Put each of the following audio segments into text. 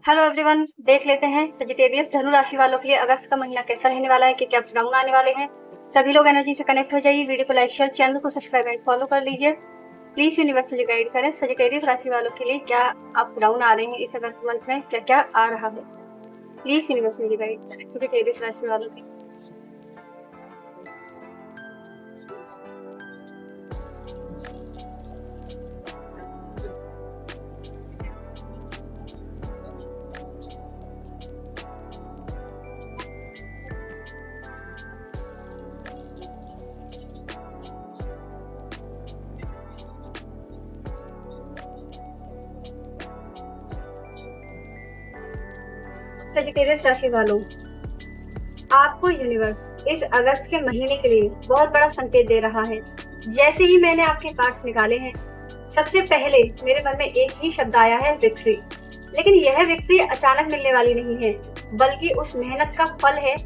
Hello everyone, देख लेते हैं सजिटेरियस धनु राशि वालों के लिए अगस्त का महीना कैसा रहने वाला है, कि क्या डाउन आने वाले हैं। सभी लोग एनर्जी से कनेक्ट हो जाइए। वीडियो को लाइक शेयर, चैनल को सब्सक्राइब एंड फॉलो कर लीजिए। प्लीज यूनिवर्स मुझे गाइड करें, सजिटेरियस राशि वालों के लिए क्या अप डाउन आ रहे हैं इस अगस्त मंथ में, क्या क्या आ रहा है। प्लीज यूनिवर्स मुझे गाइड करें सजिटेरियस राशि वालों के। सजिटेरियस राशि वालों, आपको यूनिवर्स इस अगस्त के महीने के लिए बहुत बड़ा संकेत दे रहा है। जैसे ही मैंने आपके कार्ड्स निकाले हैं, सबसे पहले मेरे मन में एक ही शब्द आया है, विक्ट्री। लेकिन यह विक्ट्री अचानक मिलने वाली नहीं है, बल्कि उस मेहनत का फल है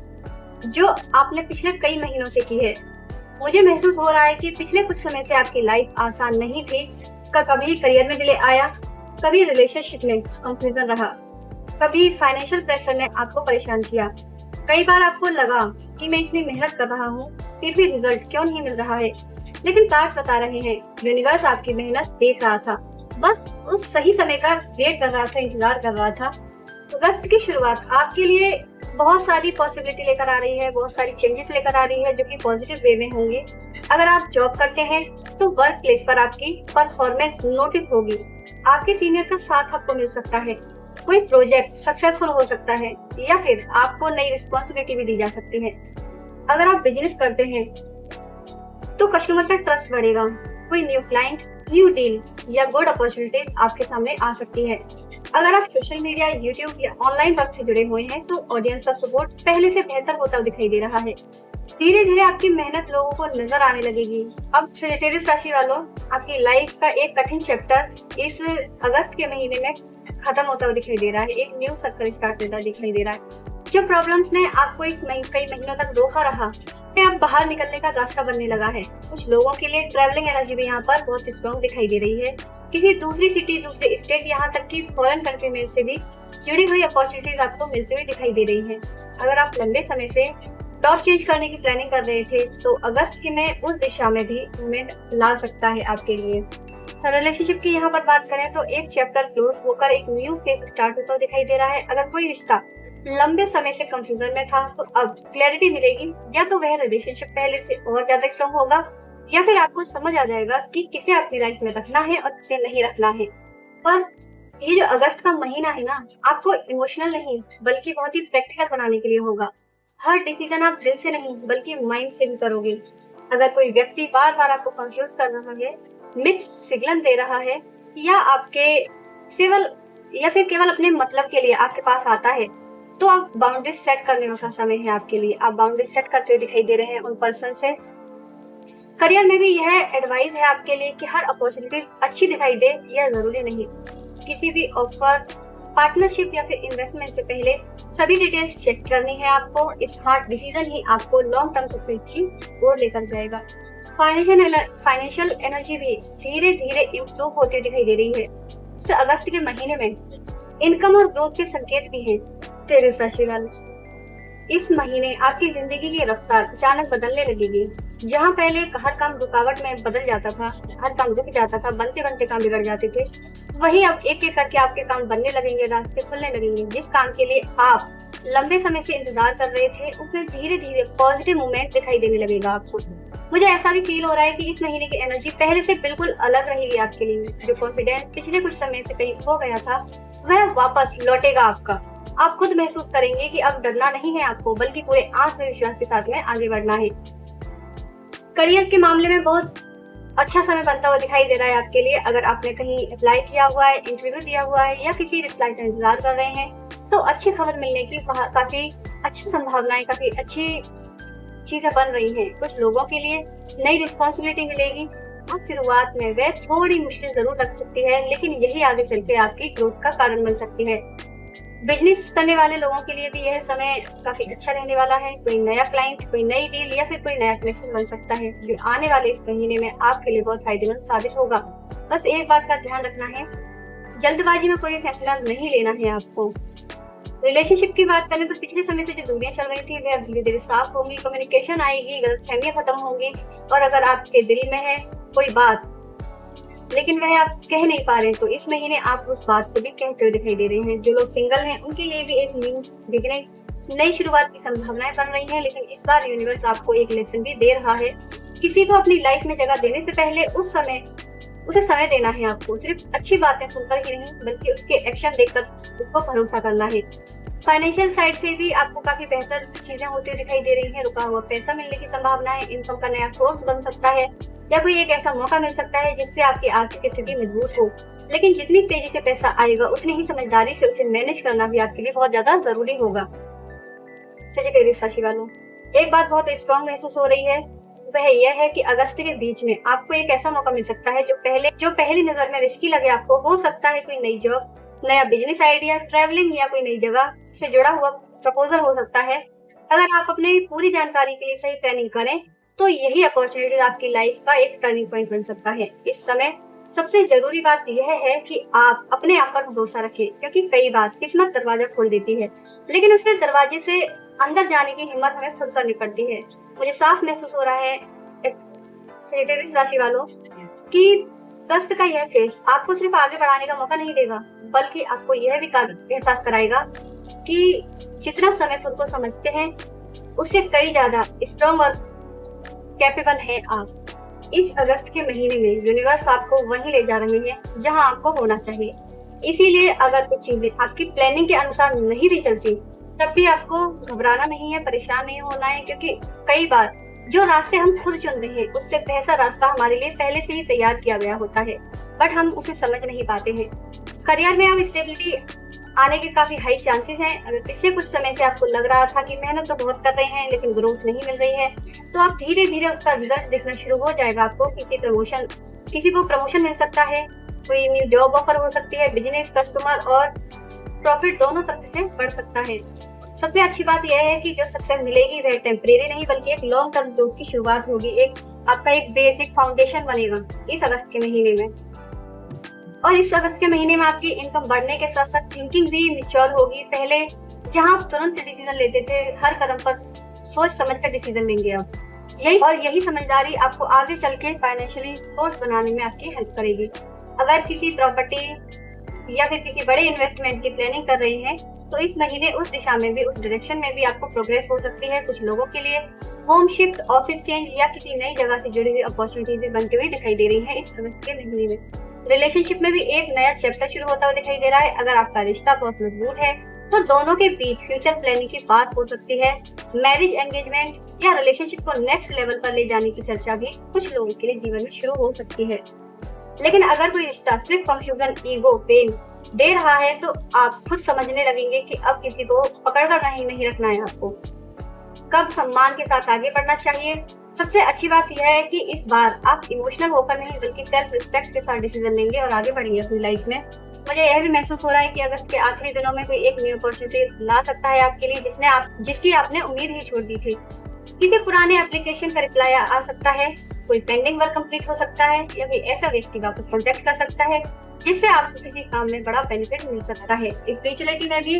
जो आपने पिछले कई महीनों से की है। मुझे महसूस हो रहा है कि पिछले कुछ समय से आपकी लाइफ आसान नहीं थी। कभी करियर में डिले आया, कभी रिलेशनशिप में कंफ्यूजन रहा, कभी फाइनेंशियल प्रेशर ने आपको परेशान किया। कई बार आपको लगा कि मैं इतनी मेहनत कर रहा हूँ, फिर भी रिजल्ट क्यों नहीं मिल रहा है। लेकिन कार्ड्स बता रहे हैं, यूनिवर्स आपकी मेहनत देख रहा था, बस उस सही समय का वेट कर रहा था, इंतजार कर रहा था। अगस्त की शुरुआत आपके लिए बहुत सारी पॉसिबिलिटी लेकर आ रही है, बहुत सारी चेंजेस लेकर आ रही है, जो कि पॉजिटिव वे में होंगे। अगर आप जॉब करते हैं तो वर्क प्लेस पर आपकी परफॉर्मेंस नोटिस होगी। आपके सीनियर का साथ आपको मिल सकता है, कोई प्रोजेक्ट सक्सेसफुल हो सकता है, या फिर आपको नई रिस्पॉन्सिबिलिटी भी दी जा सकती है। अगर आप बिजनेस करते हैं तो कस्टमर का ट्रस्ट बढ़ेगा, कोई न्यू क्लाइंट, न्यू डील या गुड अपॉर्चुनिटीज आपके सामने आ सकती है। अगर आप सोशल मीडिया, यूट्यूब या ऑनलाइन वर्क से जुड़े हुए हैं तो ऑडियंस का सपोर्ट पहले से बेहतर होता दिखाई दे रहा है। धीरे धीरे आपकी मेहनत लोगों को नजर आने लगेगी। अब सजिटेरियस राशि वालों, आपकी लाइफ का एक कठिन चैप्टर इस अगस्त के महीने में खत्म होता हुआ दिखाई दे रहा है। एक न्यू सर्कल स्टार्ट होता दिखाई दे रहा है। जो प्रॉब्लम्स ने आपको इस कई महीनों तक रोका रहा, से अब बाहर निकलने का रास्ता बनने लगा है। कुछ लोगों के लिए ट्रैवलिंग एनर्जी भी यहाँ पर बहुत स्ट्रॉन्ग दिखाई दे रही है। किसी दूसरी सिटी, दूसरे स्टेट, यहाँ तक कि फॉरेन कंट्री में से भी जुड़ी हुई अपॉर्चुनिटीज आपको मिलती हुई दिखाई दे रही है। अगर आप लंबे समय से जॉब चेंज करने की प्लानिंग कर रहे थे तो अगस्त की में उस दिशा में भी मूवमेंट ला सकता है आपके लिए। रिलेशनशिप की यहाँ पर बात करें तो एक चैप्टर क्लोज होकर एक न्यू फेज स्टार्ट होता दिखाई दे रहा है। अगर कोई रिश्ता लंबे समय से कंफ्यूजन में था तो अब क्लैरिटी मिलेगी। या तो वह रिलेशनशिप पहले से और ज्यादा स्ट्रॉन्ग होगा, या फिर आपको समझ आ जाएगा कि किसे अपनी लाइफ में रखना है और किसे नहीं रखना है। पर ये जो अगस्त का महीना है ना, आपको इमोशनल नहीं बल्कि बहुत ही प्रैक्टिकल बनाने के लिए होगा। हर डिसीजन आप दिल से नहीं बल्कि माइंड से भी करोगे। अगर कोई व्यक्ति बार बार आपको कंफ्यूज कर रहा है, मिक्स सिग्नल दे रहा है, या आपके सिविल या फिर केवल अपने मतलब के लिए आपके पास आता है, तो आप बाउंड्रीज सेट करने का समय है आपके लिए। आप बाउंड्रीज सेट करते हुए दिखाई दे रहे हैं उन पर्सन से। करियर में भी यह एडवाइस है आपके लिए कि हर अपॉर्चुनिटी अच्छी दिखाई दे यह जरूरी नहीं। किसी भी ऑफर, पार्टनरशिप या फिर इन्वेस्टमेंट से पहले सभी डिटेल्स चेक करनी है आपको। स्मार्ट डिसीजन ही आपको लॉन्ग टर्म सक्सेस की ओर लेकर जाएगा। फाइनेंशियल एनर्जी भी धीरे धीरे इम्प्रूव होती दिखाई दे रही है। इस अगस्त के महीने में इनकम और ग्रोथ के संकेत भी हैं। टेरिस राशि वाले, इस महीने आपकी जिंदगी की रफ्तार अचानक बदलने लगेगी। जहां पहले हर काम रुकावट में बदल जाता था, हर काम रुक जाता था, बनते बनते काम बिगड़ जाते थे, वही अब एक एक करके आपके काम बनने लगेंगे, रास्ते खुलने लगेंगे। जिस काम के लिए आप लंबे समय से इंतजार कर रहे थे, उसमें धीरे धीरे पॉजिटिव मूवमेंट दिखाई देने लगेगा आपको। मुझे ऐसा भी फील हो रहा है कि इस महीने की एनर्जी पहले से बिल्कुल अलग रहेगी आपके लिए। जो कॉन्फिडेंस पिछले कुछ समय से कहीं खो गया था, वह वापस लौटेगा आपका। आप खुद महसूस करेंगे कि अब डरना नहीं है आपको, बल्कि पूरे आत्मविश्वास के साथ में आगे बढ़ना है। करियर के मामले में बहुत अच्छा समय बनता हुआ दिखाई दे रहा है आपके लिए। अगर आपने कहीं अप्लाई किया हुआ है, इंटरव्यू दिया हुआ है, या किसी रिप्लाई का इंतजार कर रहे हैं, तो अच्छी खबर मिलने की काफी अच्छी संभावनाएं, काफी अच्छी चीजें बन रही हैं। कुछ लोगों के लिए नई रिस्पॉन्सिबिलिटी मिलेगी और शुरुआत में वह थोड़ी मुश्किल जरूर लग सकती है, लेकिन यही आगे चल के आपकी ग्रोथ का कारण बन सकती है। बिजनेस करने वाले लोगों के लिए भी यह समय काफी अच्छा रहने वाला है। कोई नया क्लाइंट, कोई नई डील या फिर कोई नया कनेक्शन बन सकता है, जो आने वाले इस महीने में आपके लिए बहुत फायदेमंद साबित होगा। बस एक बात का ध्यान रखना है, जल्दबाजी में कोई फैसला नहीं लेना है आपको। रिलेशनशिप की बात करें तो पिछले समय से जो दूरियां चल रही थी वह अब धीरे धीरे साफ होंगी, कम्युनिकेशन आएगी, गलतफहमियां खत्म होंगी। और अगर आपके दिल में है कोई बात लेकिन वह आप कह नहीं पा रहे, तो इस महीने आप उस बात को भी कहते हुए दिखाई दे रहे हैं। जो लोग सिंगल हैं उनके लिए भी एक न्यू बिगिनिंग, नई शुरुआत की संभावनाएं बन रही हैं। लेकिन इस बार यूनिवर्स आपको एक लेसन भी दे रहा है। किसी को अपनी लाइफ में जगह देने से पहले उसे समय देना है आपको। सिर्फ अच्छी बातें सुनकर ही नहीं बल्कि उसके एक्शन देखकर उसको भरोसा करना है। फाइनेंशियल साइड से भी आपको काफी बेहतर चीजें होती हुई दिखाई दे रही हैं। रुका हुआ पैसा मिलने की संभावना है, इनकम का नया सोर्स बन सकता है या कोई एक ऐसा मौका मिल सकता है जिससे आपकी आर्थिक स्थिति मजबूत हो। लेकिन जितनी तेजी से पैसा आएगा उतनी ही समझदारी से उसे मैनेज करना भी आपके लिए बहुत ज्यादा जरूरी होगा। सजिटेरियस राशि वालों, एक बात बहुत स्ट्रांग महसूस हो रही है, वह यह है कि अगस्त के बीच में आपको एक ऐसा मौका मिल सकता है जो पहली नजर में रिस्की लगे आपको। हो सकता है कोई नई जॉब, नया बिजनेस आइडिया, ट्रैवलिंग या कोई नई जगह से जुड़ा हुआ प्रपोजल हो सकता है। अगर आप अपने पूरी जानकारी के लिए सही प्लानिंग करें तो यही अपॉर्चुनिटी आपकी लाइफ का एक टर्निंग पॉइंट बन सकता है। इस समय सबसे जरूरी बात यह है कि आप अपने आप पर भरोसा रखें, क्योंकि कई बार किस्मत दरवाजा खोल देती है लेकिन उसके दरवाजे से अंदर जाने की हिम्मत हमें खुद करनी पड़ती है। मुझे साफ महसूस हो रहा है सजिटेरियस राशि वालों कि अगस्त का यह फेज आपको सिर्फ आगे बढ़ाने का मौका नहीं देगा बल्कि आपको यह भी एहसास कराएगा कि जितना समय खुद को समझते हैं उससे कई ज्यादा स्ट्रॉन्ग और कैपेबल है आप। इस अगस्त के महीने में यूनिवर्स आपको वहीं ले जा रहे हैं जहां आपको होना चाहिए। इसीलिए अगर कुछ चीजें आपकी प्लानिंग के अनुसार नहीं भी चलती तब भी आपको घबराना नहीं है, परेशान नहीं होना है, क्योंकि कई बार जो रास्ते हम खुद चुनते हैं उससे बेहतर रास्ता हमारे लिए पहले से ही तैयार किया गया होता है, बट हम उसे समझ नहीं पाते हैं। करियर में अब स्टेबिलिटी आने के काफी हाई चांसेस हैं। अगर पिछले कुछ समय से आपको लग रहा था कि मेहनत तो बहुत कर रहे हैं लेकिन ग्रोथ नहीं मिल रही है, तो आप धीरे धीरे उसका रिजल्ट देखना शुरू हो जाएगा। आपको किसी को प्रमोशन मिल सकता है, कोई न्यू जॉब ऑफर हो सकती है, बिजनेस, कस्टमर और प्रॉफिट दोनों तरफ से बढ़ सकता है। सबसे अच्छी बात यह है कि जो सक्सेस मिलेगी वह टेम्परेरी नहीं बल्कि एक लॉन्ग टर्म ग्रोथ की शुरुआत होगी। आपका एक बेसिक फाउंडेशन बनेगा इस अगस्त के महीने में। और इस अगस्त के महीने में आपकी इनकम बढ़ने के साथ साथ थिंकिंग भी मैच्योर होगी। पहले जहां आप तुरंत डिसीजन लेते थे, हर कदम पर सोच समझ कर डिसीजन लेंगे अब। यही समझदारी आपको आगे चल के फाइनेंशियली सोर्स बनाने में आपकी हेल्प करेगी। अगर किसी प्रॉपर्टी या फिर किसी बड़े इन्वेस्टमेंट की प्लानिंग कर रही हैं तो इस महीने उस दिशा में भी, उस डायरेक्शन में भी आपको प्रोग्रेस हो सकती है। कुछ लोगों के लिए होम शिफ्ट, ऑफिस चेंज या किसी नई जगह से जुड़ी हुई अपॉर्चुनिटीज भी बनती हुई दिखाई दे रही है इस अगस्त के महीने में। रिलेशनशिप में भी एक नया चैप्टर शुरू होता हुआ दिखाई दे रहा है। अगर आपका रिश्ता बहुत मजबूत है तो दोनों के बीच फ्यूचर प्लानिंग की बात हो सकती है। मैरिज, एंगेजमेंट या रिलेशनशिप को नेक्स्ट लेवल पर ले जाने की चर्चा भी कुछ लोगों के लिए जीवन में शुरू हो सकती है। लेकिन अगर कोई रिश्ता सिर्फ कंफ्यूजन, ईगो, पेन दे रहा है तो आप खुद समझने लगेंगे कि अब किसी को पकड़कर नहीं रखना है आपको, कब सम्मान के साथ आगे बढ़ना चाहिए। सबसे अच्छी बात यह है कि इस बार आप इमोशनल होकर नहीं बल्कि सेल्फ रिस्पेक्ट के साथ डिसीजन लेंगे और आगे बढ़ेंगे अपनी लाइफ में। मुझे यह भी महसूस हो रहा है कि अगस्त के आखिरी दिनों में कोई एक न्यू अपॉर्चुनिटी ला सकता है आपके लिए जिसकी आपने उम्मीद ही छोड़ दी थी। किसी पुराने एप्लीकेशन का रिप्लाई आ सकता है, कोई पेंडिंग वर्क कंप्लीट हो सकता है या कोई ऐसा व्यक्ति वापस कॉन्टेक्ट कर सकता है जिससे आपको किसी काम में बड़ा बेनिफिट मिल सकता है। स्पिरिचुअलिटी में भी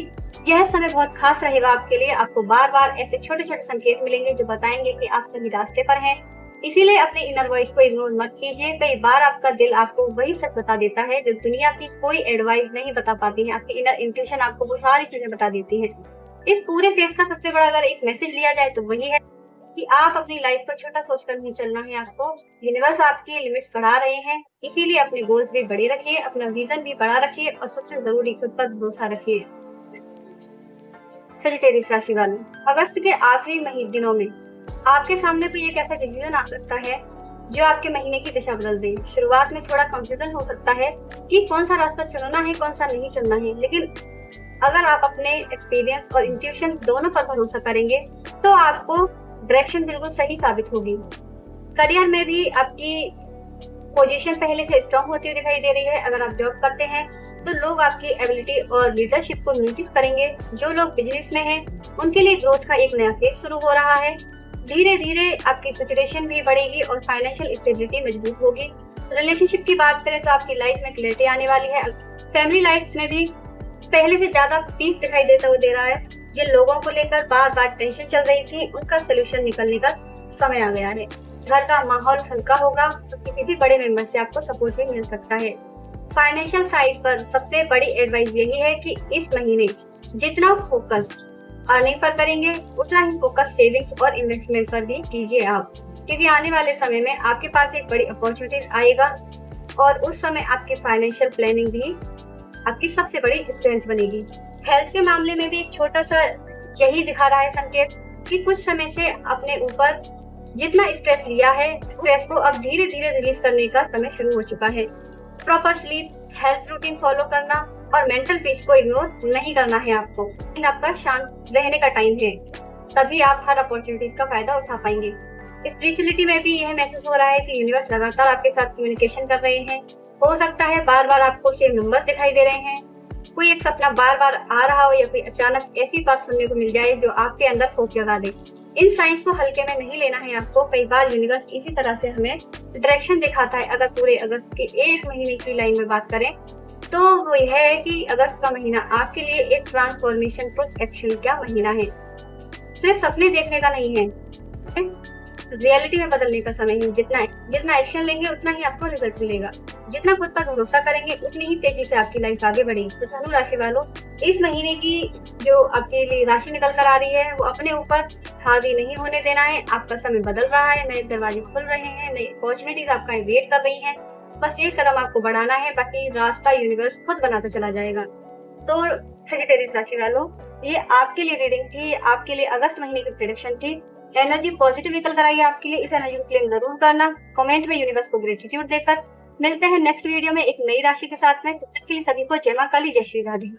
यह समय बहुत खास रहेगा आपके लिए। आपको बार बार ऐसे छोटे छोटे संकेत मिलेंगे जो बताएंगे कि आप सही रास्ते पर हैं। इसीलिए अपनी इनर वॉइस को इग्नोर मत कीजिए। कई बार आपका दिल आपको वही सच बता देता है जो दुनिया की कोई एडवाइस नहीं बता पाती है। आपकी इनर इंट्यूशन आपको वो सारी चीजें बता देती है। इस पूरे फेज का सबसे बड़ा अगर एक मैसेज लिया जाए तो वही है कि आप अपनी लाइफ को छोटा सोचकर नहीं चलना है आपको। यूनिवर्स आपकी लिमिट्स बढ़ा रहे हैं, इसीलिए अपने गोल्स भी बड़े रखिए, अपना विजन भी बड़ा रखिए और सबसे जरूरी खुद पर भरोसा रखिए। सजिटेरियस राशि वालों, अगस्त के आखिरी दिनों में आपके सामने कोई एक ऐसा डिसीजन आ सकता है जो आपके महीने की दिशा बदल दे। शुरुआत में थोड़ा कंफ्यूजन हो सकता है कि कौन सा रास्ता चुनना है, कौन सा नहीं चुनना है, लेकिन अगर आप अपने एक्सपीरियंस और इंट्यूशन दोनों पर भरोसा करेंगे तो आपको डायरेक्शन बिल्कुल सही साबित होगी। करियर में भी आपकी पोजीशन पहले से स्ट्रांग होती हुई दिखाई दे रही है। अगर आप जॉब करते हैं तो लोग आपकी एबिलिटी और लीडरशिप को नोटिस करेंगे। जो लोग बिजनेस में हैं उनके लिए ग्रोथ का एक नया फेज शुरू हो रहा है। धीरे धीरे आपकी सैचुरेशन भी बढ़ेगी और फाइनेंशियल स्टेबिलिटी मजबूत होगी। रिलेशनशिप की बात करें तो आपकी लाइफ में क्लैरिटी आने वाली है। फैमिली लाइफ में भी पहले से ज्यादा पीस दिखाई देता हुआ दे रहा है। जिन लोगों को लेकर बार बार टेंशन चल रही थी, उनका सोल्यूशन निकलने का समय आ गया है। घर का माहौल हल्का होगा तो किसी भी बड़े मेंबर से आपको सपोर्ट भी मिल सकता है। फाइनेंशियल साइड पर सबसे बड़ी एडवाइस यही है कि इस महीने जितना फोकस अर्निंग पर करेंगे, उतना ही फोकस सेविंग्स और इन्वेस्टमेंट पर भी कीजिए आप, क्योंकि आने वाले समय में आपके पास एक बड़ी अपॉर्चुनिटी आएगा और उस समय आपकी फाइनेंशियल प्लानिंग भी आपकी सबसे बड़ी स्ट्रेंथ बनेगी। हेल्थ के मामले में भी एक छोटा सा यही दिखा रहा है संकेत कि कुछ समय से अपने ऊपर जितना स्ट्रेस लिया है, स्ट्रेस को अब धीरे धीरे रिलीज करने का समय शुरू हो चुका है। Proper sleep, health routine follow करना और मेंटल पीस को इग्नोर नहीं करना है आपको। आपका शांत रहने का टाइम है, तभी आप हर अपॉर्चुनिटीज का फायदा उठा पाएंगे। स्पिरिचुअलिटी में भी यह महसूस हो रहा है कि यूनिवर्स लगातार आपके साथ कम्युनिकेशन कर रहे हैं। हो सकता है बार बार आपको सेम नंबर दिखाई दे रहे हैं, कोई एक सपना बार बार आ रहा हो या कोई अचानक ऐसी बात सुनने को मिल जाए जो आपके अंदर खौफ जगा दे। इन साइंस को हल्के में नहीं लेना है आपको। कई बार यूनिवर्स इसी तरह से हमें डायरेक्शन दिखाता है। अगर पूरे अगस्त के एक महीने की लाइन में बात करें तो वो यह है कि अगस्त का महीना आपके लिए एक ट्रांसफॉर्मेशन प्रूफ एक्शन का महीना है। सिर्फ सपने देखने का नहीं है, रियलिटी में बदलने का समय है। जितना एक्शन लेंगे उतना ही आपको रिजल्ट मिलेगा। जितना खुद पर भरोसा करेंगे उतनी ही तेजी से आपकी लाइफ आगे बढ़ेगी। तो धनु राशि वालों, इस महीने की जो आपके लिए राशि निकल कर आ रही है वो अपने ऊपर हावी नहीं होने देना है। आपका समय बदल रहा है, नए दरवाजे खुल रहे हैं, नई अपॉर्चुनिटीज आपका वेट कर रही है। बस एक कदम आपको बढ़ाना है, बाकी रास्ता यूनिवर्स खुद बनाता चला जाएगा। तो सजिटेरियस राशि वालों, ये आपके लिए रीडिंग थी, आपके लिए अगस्त महीने की प्रेडिक्शन थी। एनर्जी पॉजिटिव निकल कर आई है आपके लिए। इस एनर्जी को क्लेम जरूर करना, कमेंट में यूनिवर्स को ग्रेटिट्यूड देकर। मिलते हैं नेक्स्ट वीडियो में एक नई राशि के साथ में। तब तक के लिए सभी को जय मां काली, जय श्री राधे।